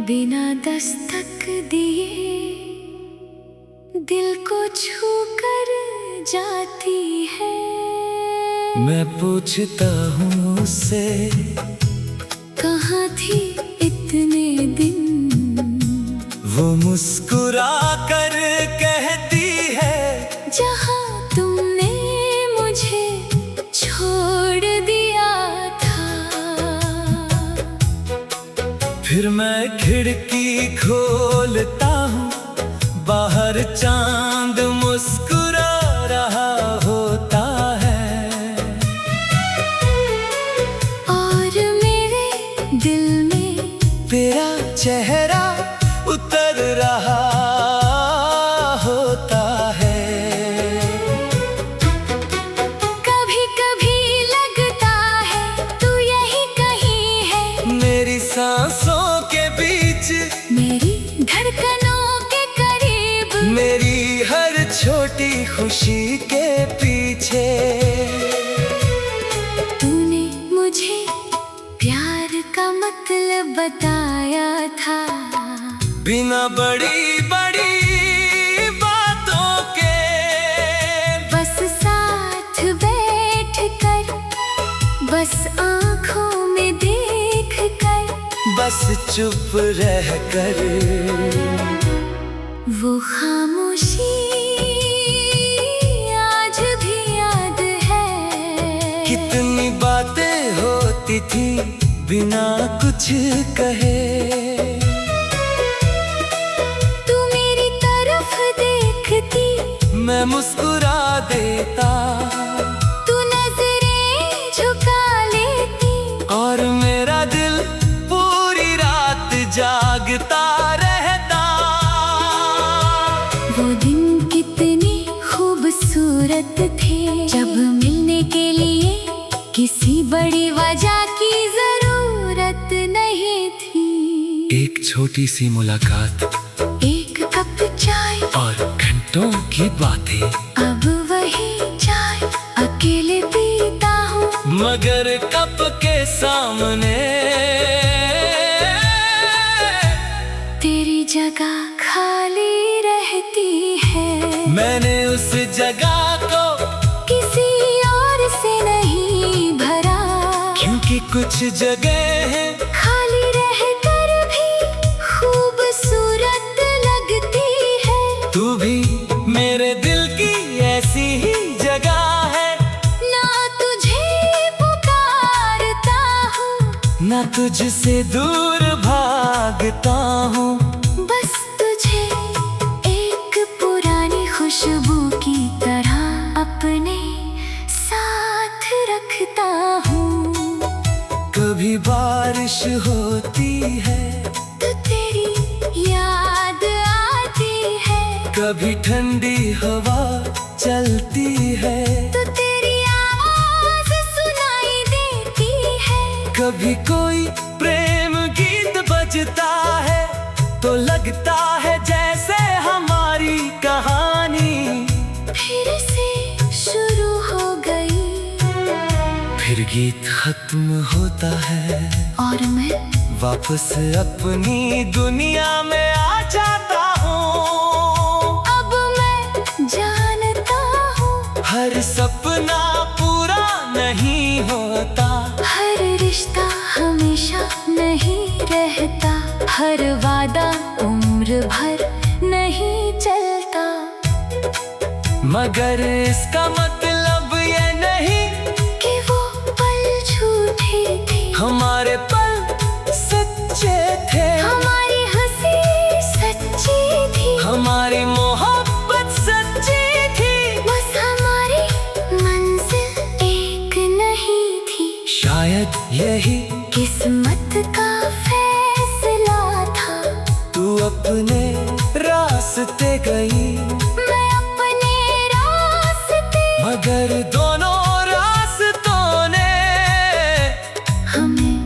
बिना दस्तक दिए दिल को छू कर जाती है। मैं पूछता हूँ उससे, कहाँ थी इतने दिन? वो मुस्कुरा कर कहती है, जहाँ तुमने मुझे छोड़ दिया था। फिर मैं खिड़की खोलता हूँ, बाहर चांद मुस्कुरा रहा होता है। और मेरे दिल में तेरा चेहरा उतर रहा होता है। कभी कभी लगता है तू यही कहीं है, मेरी सांसों के बीच, मेरी धड़कनों के करीब, मेरी हर छोटी खुशी के पीछे। तूने मुझे प्यार का मतलब बताया था, बिना बड़ी बड़ी बातों के। बस साथ बैठ कर, बस आँखों में देख कर, बस चुप रह कर। वो खामोशी आज भी याद है। कितनी बातें होती थी बिना कुछ कहे। तू मेरी तरफ देखती, मैं मुस्कुरा देता, तू नजरें झुका लेती, और मेरा दिल पूरी रात जागता रहता। वो दिन कितने खूबसूरत थे, जब मिलने के लिए किसी बड़ी वजह की जरूरत नहीं थी। एक छोटी सी मुलाकात, एक कप चाय, और घंटों की बातें। अब वही चाय अकेले पीता हूँ, मगर कप के सामने तेरी जगह खाली रहती है। मैंने उस जगह को किसी और से नहीं भरा, क्योंकि कुछ जगह है खाली रहकर भी खूबसूरत लगती है। तू भी मेरे दिल की ऐसी ही जगह है। ना तुझे पुकारता हूँ, ना तुझसे दूर भागता हूँ, बस तुझे एक पुरानी खुशबू की तरह अपने साथ रखता हूँ। कभी बारिश होती है, तो तेरी याद आती है, कभी ठंडी हवा चलती है, तो तेरी आवाज सुनाई देती है। कभी कोई प्रेम गीत बजता है, तो लगता है जैसे हमारी कहानी फिर से शुरू हो गई। फिर गीत खत्म होता है, और मैं वापस अपनी दुनिया में आ जाता हूँ। अब मैं जानता हूँ, हर सपना पूरा नहीं होता, हर रिश्ता हमेशा नहीं रहता, हर वादा उम्र भर नहीं चलता। मगर इसका मतलब ये नहीं कि वो पल झूठे थे, हमारे पल सच्चे थे। हमारी हंसी सच्ची थी, हमारी मोहब्बत सच्ची थी। बस हमारी मंजिल एक नहीं थी। शायद यही किस्मत का फैसला था, तू अपने रास्ते गई, मैं अपने रास्ते। मगर दोनों रास्तों ने हमें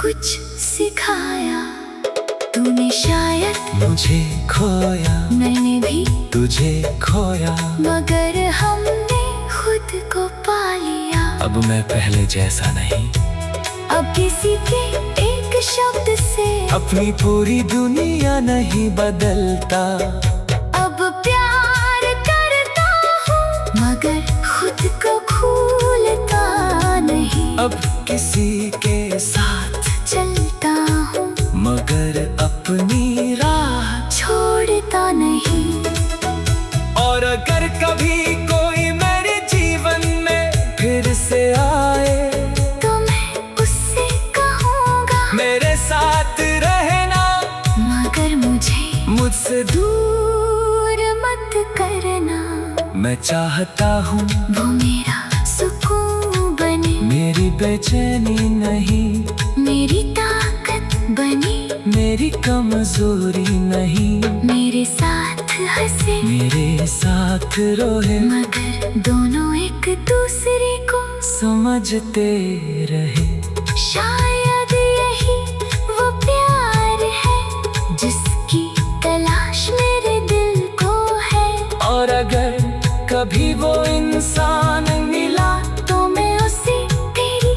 कुछ सिखाया, तूने शायद मुझे खोया, मैंने भी तुझे खोया। मगर हमने खुद को पा लिया। अब मैं पहले जैसा नहीं, अब किसी के एक शब्द से अपनी पूरी दुनिया नहीं बदलता। अब प्यार करता हूँ मगर खुद को भूलता नहीं। अब किसी के साथ चलता हूँ मगर अपनी राह छोड़ता नहीं। और अगर कभी कोई मेरे जीवन में फिर से आए तो मैं उससे कहूँगा मेरे साथ रहना, मगर मुझसे दूर मत करना। मैं चाहता हूँ वो मेरा सुकून बने, मेरी बेचैनी नहीं, मेरी ताकत बने, मेरी कमजोरी नहीं। मेरे साथ हंसे, मेरे साथ रोए, मगर दोनों एक दूसरे को समझते रहे। शायद यही वो प्यार है जिसकी तलाश मेरे दिल को है। और अगर कभी वो इंसान मिला तो मैं उसे तेरी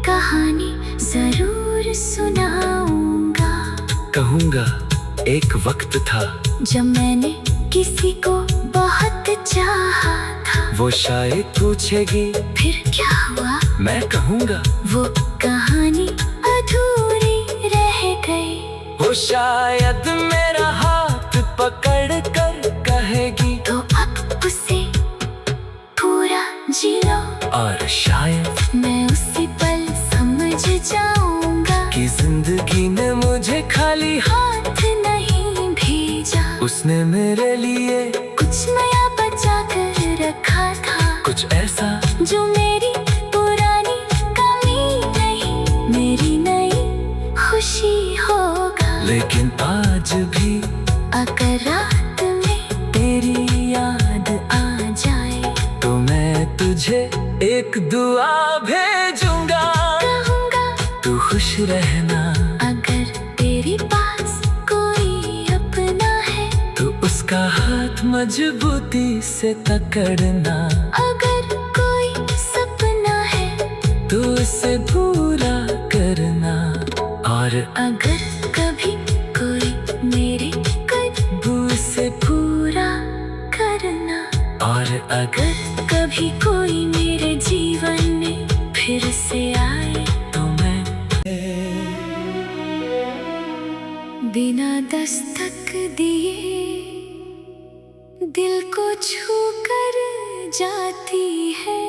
कहानी जरूर सुनाऊंगा। कहूँगा एक वक्त था जब मैंने किसी को बहुत चाहा था। वो शायद पूछेगी फिर क्या हुआ, मैं कहूँगा वो कहानी अधूरी रह गई। वो शायद मेरा हाथ पकड़ कर कहेगी तो अब उसे पूरा जी लो। और शायद मैं उसी पल समझ जाऊंगा कि जिंदगी ने मुझे खाली हाथ नहीं भेजा। उसने मेरे लिए कुछ नया बचा कर रखा था, कुछ ऐसा जो मेरी पुरानी कमी नहीं, मेरी नई खुशी होगा। लेकिन आज भी अगर रात में तेरी याद आ जाए तो मैं तुझे एक दुआ भेजूंगा। कहूँगा तू खुश रहना, अगर तेरे पास कोई अपना है तो उसका हाथ मजबूती से पकड़ना। अगर कोई सपना है तो उसे पूरा करना। और अगर कभी कोई मेरे कदमों से पूरा करना। और अगर कभी कोई मेरे जीवन में फिर से आए तो मैं बिना दस्तक दिए दिल को छू कर जाती है।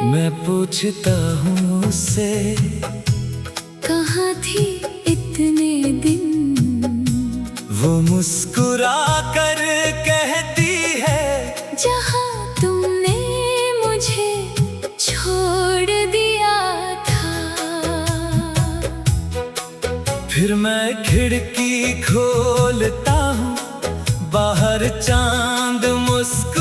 मैं पूछता हूँ उससे कहाँ थी इतने दिन, वो मुस्कुरा कर कहती है जहाँ तुमने मुझे छोड़ दिया था। फिर मैं खिड़की खोलता हूँ, बाहर चांद मुस्कुराता